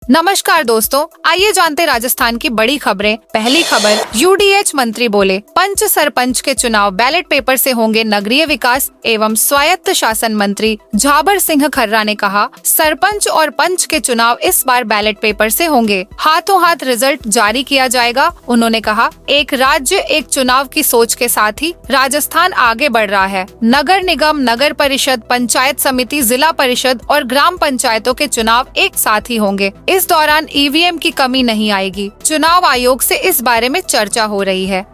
नमस्कार दोस्तों, आइए जानते राजस्थान की बड़ी खबरें। पहली खबर, यूडीएच मंत्री बोले पंच सरपंच के चुनाव बैलेट पेपर से होंगे। नगरीय विकास एवं स्वायत्त शासन मंत्री झाबर सिंह खर्रा ने कहा, सरपंच और पंच के चुनाव इस बार बैलेट पेपर से होंगे, हाथों हाथ रिजल्ट जारी किया जाएगा। उन्होंने कहा, एक राज्य एक चुनाव की सोच के साथ ही राजस्थान आगे बढ़ रहा है। नगर निगम, नगर परिषद, पंचायत समिति, जिला परिषद और ग्राम पंचायतों के चुनाव एक साथ ही होंगे। इस दौरान ईवीएम की कमी नहीं आएगी। चुनाव आयोग से इस बारे में चर्चा हो रही है।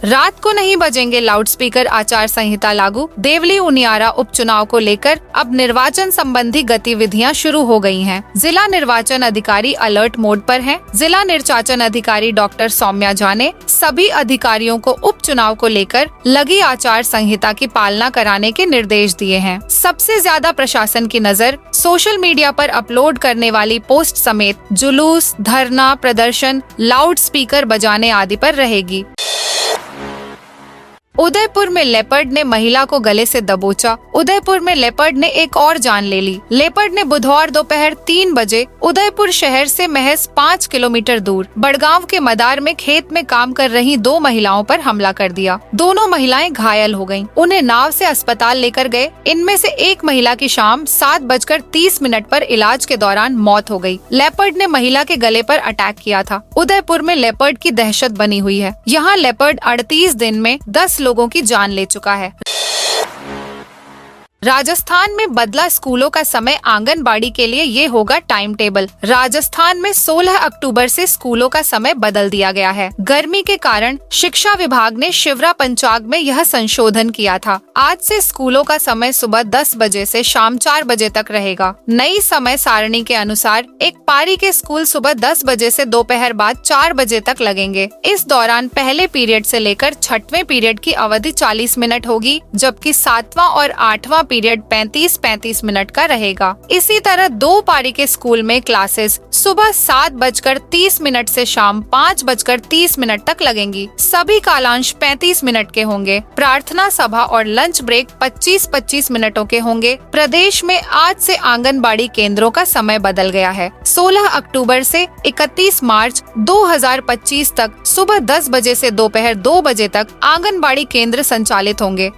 रात को नहीं बजेंगे लाउडस्पीकर, आचार संहिता लागू। देवली उनियारा उपचुनाव को लेकर अब निर्वाचन संबंधी गतिविधियां शुरू हो गई हैं। जिला निर्वाचन अधिकारी अलर्ट मोड पर हैं। जिला निर्वाचन अधिकारी डॉक्टर सौम्या झा ने सभी अधिकारियों को उपचुनाव को लेकर लगी आचार संहिता की पालना कराने के निर्देश दिए हैं। सबसे ज्यादा प्रशासन की नजर सोशल मीडिया पर अपलोड करने वाली पोस्ट समेत जुलूस, धरना, प्रदर्शन, लाउडस्पीकर बजाने आदि पर रहेगी। उदयपुर में लेपर्ड ने महिला को गले से दबोचा। उदयपुर में लेपर्ड ने एक और जान ले ली। लेपर्ड ने बुधवार दोपहर 3 बजे उदयपुर शहर से महज 5 किलोमीटर दूर बड़गांव के मदार में खेत में काम कर रही 2 महिलाओं पर हमला कर दिया। दोनों महिलाएं घायल हो गयीं। उन्हें नाव से अस्पताल लेकर गए। इनमें से एक महिला की शाम 7:30 पर इलाज के दौरान मौत हो गयी। लेपर्ड ने महिला के गले पर अटैक किया था। उदयपुर में लेपर्ड की दहशत बनी हुई है। यहाँ लेपर्ड 38 दिन में 10 लोगों की जान ले चुका है। राजस्थान में बदला स्कूलों का समय। आंगनबाड़ी के लिए ये होगा टाइम टेबल। राजस्थान में 16 अक्टूबर से स्कूलों का समय बदल दिया गया है। गर्मी के कारण शिक्षा विभाग ने शिवरा पंचांग में यह संशोधन किया था। आज से स्कूलों का समय सुबह 10 बजे से शाम 4 बजे तक रहेगा। नई समय सारणी के अनुसार एक पारी के स्कूल सुबह 10 बजे से दोपहर बाद 4 बजे तक लगेंगे। इस दौरान पहले पीरियड से लेकर 6वें पीरियड की अवधि 40 मिनट होगी, जबकि 7वां और 8वां पीरियड 35-35 मिनट का रहेगा। इसी तरह 2 पारी के स्कूल में क्लासेस सुबह 7:30 से शाम 5:30 तक लगेंगी। सभी कालांश 35 मिनट के होंगे। प्रार्थना सभा और लंच ब्रेक 25-25 मिनटों के होंगे। प्रदेश में आज से आंगनबाड़ी केंद्रों का समय बदल गया है। 16 अक्टूबर से 31 मार्च 2025 तक सुबह 10 बजे से दोपहर 2 बजे तक आंगनबाड़ी केंद्र संचालित होंगे।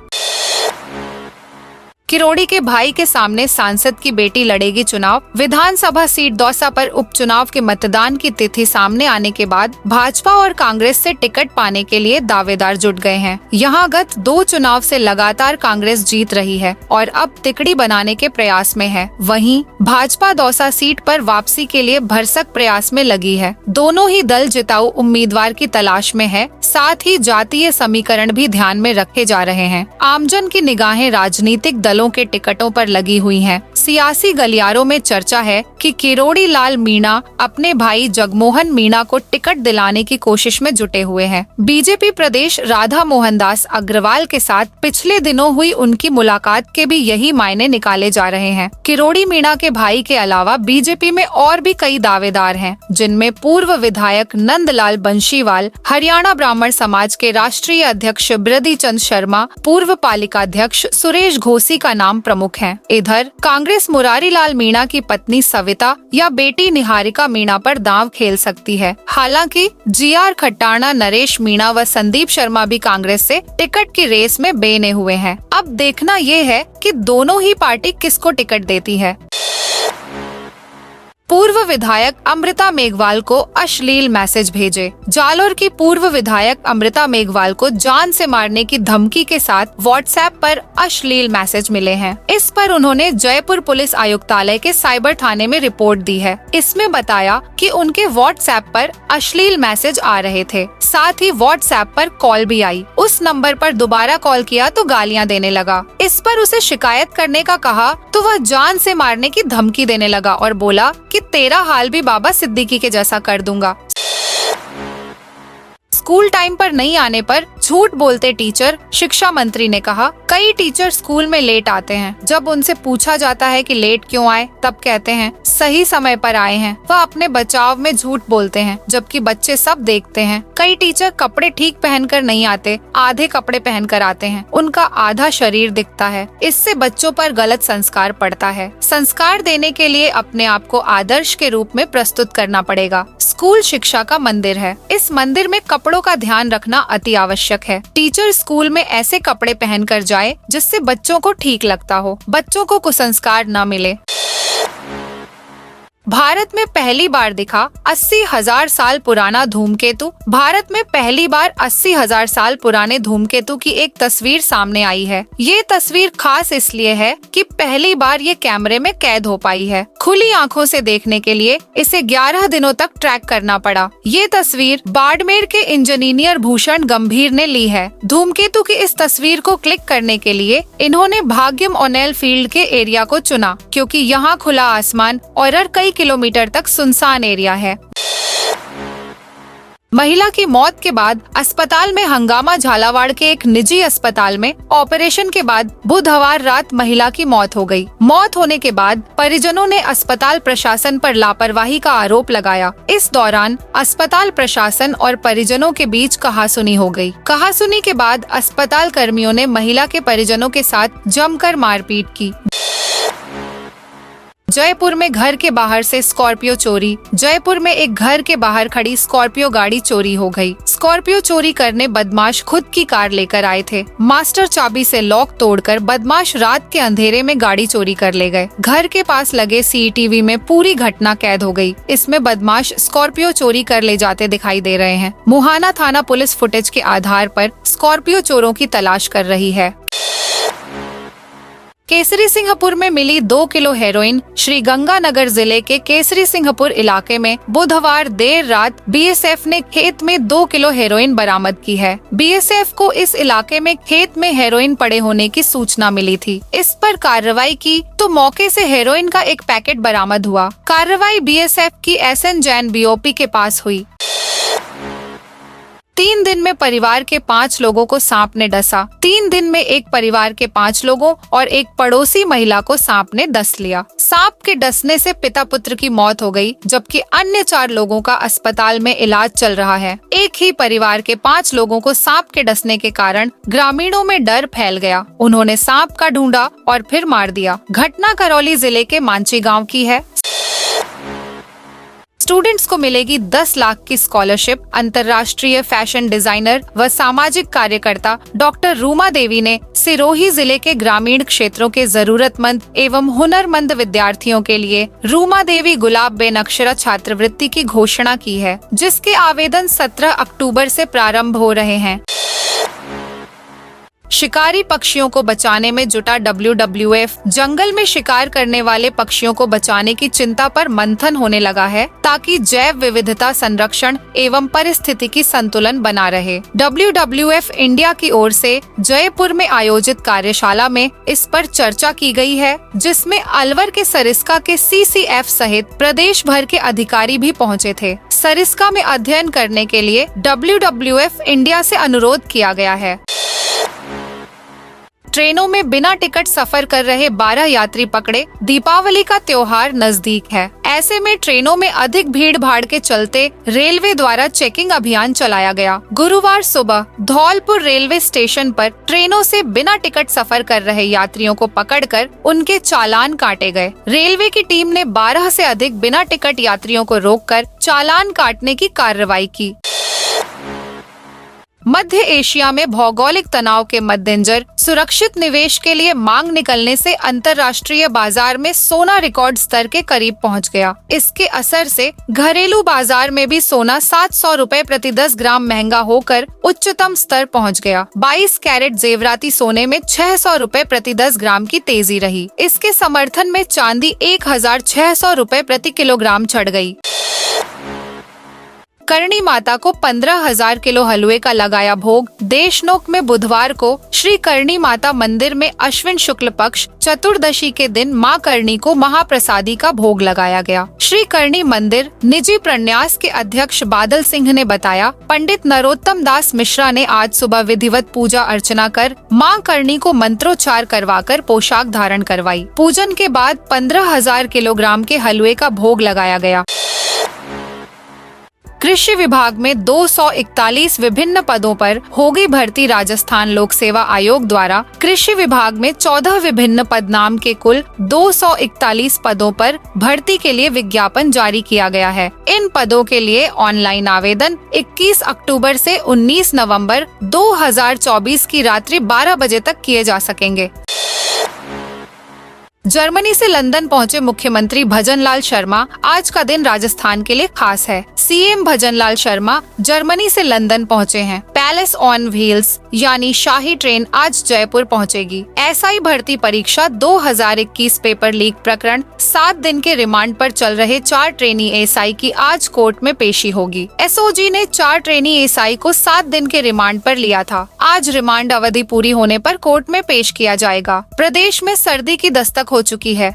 किरोड़ी के भाई के सामने सांसद की बेटी लड़ेगी चुनाव। विधानसभा सीट दौसा पर उपचुनाव के मतदान की तिथि सामने आने के बाद भाजपा और कांग्रेस से टिकट पाने के लिए दावेदार जुट गए हैं। यहां गत 2 चुनाव से लगातार कांग्रेस जीत रही है और अब तिकड़ी बनाने के प्रयास में है। वहीं भाजपा दौसा सीट पर वापसी के लिए भरसक प्रयास में लगी है। दोनों ही दल जिताऊ उम्मीदवार की तलाश में है। साथ ही जातीय समीकरण भी ध्यान में रखे जा रहे हैं। आमजन की निगाहें राजनीतिक दलों के टिकटों पर लगी हुई हैं। सियासी गलियारों में चर्चा है कि किरोड़ी लाल मीणा अपने भाई जगमोहन मीणा को टिकट दिलाने की कोशिश में जुटे हुए हैं। बीजेपी प्रदेश राधा मोहनदास अग्रवाल के साथ पिछले दिनों हुई उनकी मुलाकात के भी यही मायने निकाले जा रहे हैं। किरोड़ी मीणा के भाई के अलावा बीजेपी में और भी कई दावेदार हैं, जिनमें पूर्व विधायक नंदलाल बंशीवाल, हरियाणा ब्राह्मण समाज के राष्ट्रीय अध्यक्ष बृदिचंद शर्मा, पूर्व पालिका अध्यक्ष सुरेश घोसी का नाम प्रमुख है। इधर कांग्रेस मुरारी लाल मीणा की पत्नी सविता या बेटी निहारिका मीणा पर दांव खेल सकती है। हालांकि जीआर खट्टाणा, नरेश मीणा व संदीप शर्मा भी कांग्रेस से टिकट की रेस में बेने हुए हैं। अब देखना ये है कि दोनों ही पार्टी किसको टिकट देती है। पूर्व विधायक अमृता मेघवाल को अश्लील मैसेज भेजे। जालोर की पूर्व विधायक अमृता मेघवाल को जान से मारने की धमकी के साथ व्हाट्सएप पर अश्लील मैसेज मिले हैं। इस पर उन्होंने जयपुर पुलिस आयुक्तालय के साइबर थाने में रिपोर्ट दी है। इसमें बताया कि उनके व्हाट्सएप पर अश्लील मैसेज आ रहे थे। साथ ही व्हाट्सएप पर कॉल भी आई। उस नंबर पर दोबारा कॉल किया तो गालियां देने लगा। इस पर उसे शिकायत करने का कहा तो वह जान से मारने की धमकी देने लगा और बोला कि तेरा हाल भी बाबा सिद्दीकी के जैसा कर दूंगा। स्कूल टाइम पर नहीं आने पर झूठ बोलते टीचर, शिक्षा मंत्री ने कहा। कई टीचर स्कूल में लेट आते हैं। जब उनसे पूछा जाता है कि लेट क्यों आए, तब कहते हैं सही समय पर आए हैं। वह अपने बचाव में झूठ बोलते हैं, जबकि बच्चे सब देखते हैं। कई टीचर कपड़े ठीक पहनकर नहीं आते, आधे कपड़े पहनकर आते हैं। उनका आधा शरीर दिखता है। इससे बच्चों पर गलत संस्कार पड़ता है। संस्कार देने के लिए अपने आप को आदर्श के रूप में प्रस्तुत करना पड़ेगा। स्कूल शिक्षा का मंदिर है। इस मंदिर में कपड़ों का ध्यान रखना अति आवश्यक है। टीचर स्कूल में ऐसे कपड़े पहनकर जाए जिससे बच्चों को ठीक लगता हो, बच्चों को कुसंस्कार न मिले। भारत में पहली बार दिखा 80,000 साल पुराना धूमकेतु। भारत में पहली बार 80,000 साल पुराने धूमकेतु की एक तस्वीर सामने आई है। ये तस्वीर खास इसलिए है कि पहली बार ये कैमरे में कैद हो पाई है। खुली आंखों से देखने के लिए इसे 11 दिनों तक ट्रैक करना पड़ा। ये तस्वीर बाड़मेर के इंजीनियर भूषण गंभीर ने ली है। धूमकेतु की इस तस्वीर को क्लिक करने के लिए इन्होंने भाग्यम ओनेल फील्ड के एरिया को चुना, क्योंकि यहाँ खुला आसमान और कई किलोमीटर तक सुनसान एरिया है। महिला की मौत के बाद अस्पताल में हंगामा। झालावाड़ के एक निजी अस्पताल में ऑपरेशन के बाद बुधवार रात महिला की मौत हो गई। मौत होने के बाद परिजनों ने अस्पताल प्रशासन पर लापरवाही का आरोप लगाया। इस दौरान अस्पताल प्रशासन और परिजनों के बीच कहासुनी हो गई। कहासुनी के बाद अस्पताल कर्मियों ने महिला के परिजनों के साथ जमकर मारपीट की। जयपुर में घर के बाहर से स्कॉर्पियो चोरी। जयपुर में एक घर के बाहर खड़ी स्कॉर्पियो गाड़ी चोरी हो गई। स्कॉर्पियो चोरी करने बदमाश खुद की कार लेकर आए थे। मास्टर चाबी से लॉक तोड़कर बदमाश रात के अंधेरे में गाड़ी चोरी कर ले गए। घर के पास लगे सीसीटीवी में पूरी घटना कैद हो गई। इसमें बदमाश स्कॉर्पियो चोरी कर ले जाते दिखाई दे रहे हैं। मुहाना थाना पुलिस फुटेज के आधार पर स्कॉर्पियो चोरों की तलाश कर रही है। केसरी सिंहपुर में मिली 2 किलो हेरोइन। श्री गंगानगर जिले के केसरी सिंहपुर इलाके में बुधवार देर रात बीएसएफ ने खेत में 2 किलो हेरोइन बरामद की है। बीएसएफ को इस इलाके में खेत में हेरोइन पड़े होने की सूचना मिली थी। इस पर कार्रवाई की तो मौके से हेरोइन का एक पैकेट बरामद हुआ। कार्रवाई बीएसएफ की एसएन जैन बीओपी के पास हुई। 3 दिन में परिवार के 5 लोगों को सांप ने डसा। 3 दिन में एक परिवार के 5 लोगों और एक पड़ोसी महिला को सांप ने डस लिया। सांप के डसने से पिता पुत्र की मौत हो गई, जबकि अन्य 4 लोगों का अस्पताल में इलाज चल रहा है। एक ही परिवार के 5 लोगों को सांप के डसने के कारण ग्रामीणों में डर फैल गया। उन्होंने सांप का ढूंढा और फिर मार दिया। घटना करौली जिले के मांची गाँव की है। स्टूडेंट्स को मिलेगी 10 लाख की स्कॉलरशिप। अंतर्राष्ट्रीय फैशन डिजाइनर व सामाजिक कार्यकर्ता डॉक्टर रूमा देवी ने सिरोही जिले के ग्रामीण क्षेत्रों के जरूरतमंद एवं हुनरमंद विद्यार्थियों के लिए रूमा देवी गुलाब बेनक्षरा छात्रवृत्ति की घोषणा की है, जिसके आवेदन 17 अक्टूबर से प्रारंभ हो रहे हैं। शिकारी पक्षियों को बचाने में जुटा WWF। जंगल में शिकार करने वाले पक्षियों को बचाने की चिंता पर मंथन होने लगा है, ताकि जैव विविधता संरक्षण एवं पारिस्थितिकी संतुलन बना रहे। WWF इंडिया की ओर से जयपुर में आयोजित कार्यशाला में इस पर चर्चा की गई है, जिसमें अलवर के सरिस्का के CCF सहित प्रदेश भर के अधिकारी भी पहुँचे थे। सरिस्का में अध्ययन करने के लिए WWF इंडिया से अनुरोध किया गया है। ट्रेनों में बिना टिकट सफर कर रहे 12 यात्री पकड़े। दीपावली का त्योहार नजदीक है। ऐसे में ट्रेनों में अधिक भीड़ भाड़ के चलते रेलवे द्वारा चेकिंग अभियान चलाया गया। गुरुवार सुबह धौलपुर रेलवे स्टेशन पर ट्रेनों से बिना टिकट सफर कर रहे यात्रियों को पकड़कर उनके चालान काटे गए। रेलवे की टीम ने 12 से अधिक बिना टिकट यात्रियों को रोककर चालान काटने की कार्रवाई की। मध्य एशिया में भौगोलिक तनाव के मद्देनजर सुरक्षित निवेश के लिए मांग निकलने से अंतर्राष्ट्रीय बाजार में सोना रिकॉर्ड स्तर के करीब पहुंच गया। इसके असर से घरेलू बाजार में भी सोना 700 रुपए प्रति 10 ग्राम महंगा होकर उच्चतम स्तर पहुंच गया। 22 कैरेट जेवराती सोने में 600 रुपए प्रति 10 ग्राम की तेजी रही। इसके समर्थन में चांदी 1600 रुपए प्रति किलोग्राम चढ़ गई। करणी माता को 15,000 किलो हलवे का लगाया भोग। देशनोक में बुधवार को श्री करणी माता मंदिर में अश्विन शुक्ल पक्ष चतुर्दशी के दिन मां करणी को महाप्रसादी का भोग लगाया गया। श्री करणी मंदिर निजी प्रन्यास के अध्यक्ष बादल सिंह ने बताया, पंडित नरोत्तम दास मिश्रा ने आज सुबह विधिवत पूजा अर्चना कर मां करणी को मंत्रोच्चार करवाकर पोशाक धारण करवाई। पूजन के बाद 15,000 किलोग्राम के हलवे का भोग लगाया गया। कृषि विभाग में 241 विभिन्न पदों पर होगी भर्ती। राजस्थान लोक सेवा आयोग द्वारा कृषि विभाग में 14 विभिन्न पद नाम के कुल 241 पदों पर भर्ती के लिए विज्ञापन जारी किया गया है। इन पदों के लिए ऑनलाइन आवेदन 21 अक्टूबर से 19 नवंबर 2024 की रात्रि 12 बजे तक किए जा सकेंगे। जर्मनी से लंदन पहुंचे मुख्यमंत्री भजनलाल शर्मा। आज का दिन राजस्थान के लिए खास है। सीएम भजनलाल शर्मा जर्मनी से लंदन पहुंचे हैं। पैलेस ऑन व्हील्स यानी शाही ट्रेन आज जयपुर पहुंचेगी। एसआई भर्ती परीक्षा 2021 पेपर लीक प्रकरण 7 दिन के रिमांड पर चल रहे 4 ट्रेनी एसआई की आज कोर्ट में पेशी होगी। एसओजी ने 4 ट्रेनी एसआई को 7 दिन के रिमांड पर लिया था। आज रिमांड अवधि पूरी होने पर कोर्ट में पेश किया जाएगा। प्रदेश में सर्दी की दस्तक हो चुकी है।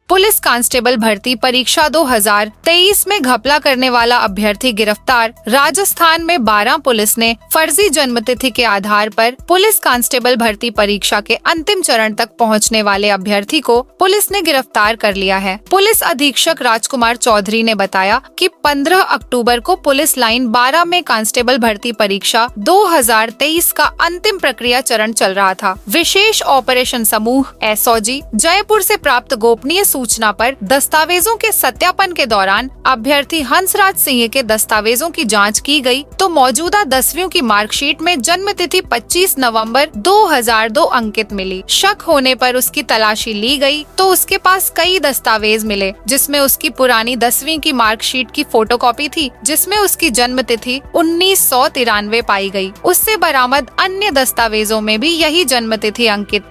पुलिस कांस्टेबल भर्ती परीक्षा 2023 में घपला करने वाला अभ्यर्थी गिरफ्तार। राजस्थान में 12 पुलिस ने फर्जी जन्मतिथि के आधार पर पुलिस कांस्टेबल भर्ती परीक्षा के अंतिम चरण तक पहुंचने वाले अभ्यर्थी को पुलिस ने गिरफ्तार कर लिया है। पुलिस अधीक्षक राजकुमार चौधरी ने बताया कि 15 अक्टूबर को पुलिस लाइन 12 में कांस्टेबल भर्ती परीक्षा 2023 का अंतिम प्रक्रिया चरण चल रहा था। विशेष ऑपरेशन समूह एसओजी जयपुर से प्राप्त गोपनीय सूचना पर दस्तावेजों के सत्यापन के दौरान अभ्यर्थी हंसराज सिंह के दस्तावेजों की जांच की गई तो मौजूदा 10वीं की मार्कशीट में जन्म तिथि 25 नवंबर 2002 अंकित मिली। शक होने पर उसकी तलाशी ली गई तो उसके पास कई दस्तावेज मिले, जिसमें उसकी पुरानी 10वीं की मार्कशीट की फोटोकॉपी थी, जिसमें उसकी जन्म तिथि 1993 पाई गई। उससे बरामद अन्य दस्तावेजों में भी यही जन्म तिथि अंकित।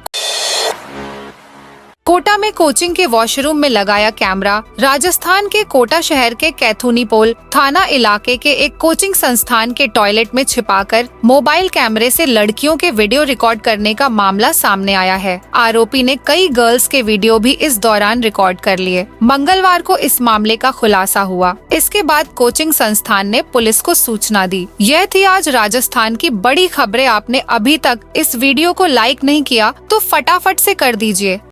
कोटा में कोचिंग के वॉशरूम में लगाया कैमरा। राजस्थान के कोटा शहर के कैथुनीपोल थाना इलाके के एक कोचिंग संस्थान के टॉयलेट में छिपाकर मोबाइल कैमरे से लड़कियों के वीडियो रिकॉर्ड करने का मामला सामने आया है। आरोपी ने कई गर्ल्स के वीडियो भी इस दौरान रिकॉर्ड कर लिए। मंगलवार को इस मामले का खुलासा हुआ। इसके बाद कोचिंग संस्थान ने पुलिस को सूचना दी। यह थी आज राजस्थान की बड़ी खबरें। आपने अभी तक इस वीडियो को लाइक नहीं किया तो फटाफट से कर दीजिए।